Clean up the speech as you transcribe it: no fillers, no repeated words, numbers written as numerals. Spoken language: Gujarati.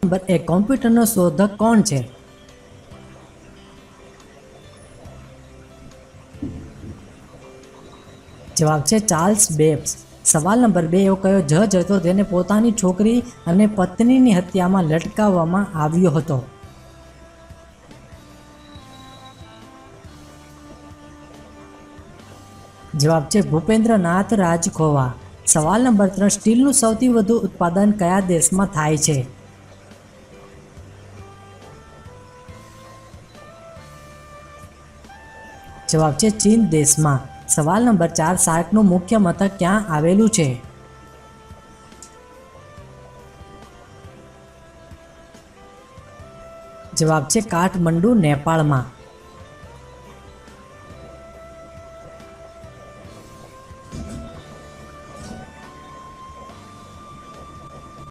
નંબર 1 કોમ્પ્યુટરનો શોધક કોણ છે? જવાબ છે ચાર્લ્સ બેબ્સ. સવાલ નંબર 2 એવો કયો જજ હતો જેને પોતાની છોકરી અને પત્નીની હત્યામાં લટકાવવામાં આવ્યો હતો? જવાબ છે ભૂપેન્દ્રનાથ રાજખોવા. સવાલ નંબર 3 સ્ટીલનું સૌથી વધુ ઉત્પાદન કયા દેશમાં થાય છે? જવાબ છે ચીન દેશમાં. સવાલ નંબર 4 સાર્કનું મુખ્ય મથક ક્યાં આવેલું છે? જવાબ છે કાઠમંડુ નેપાળમાં.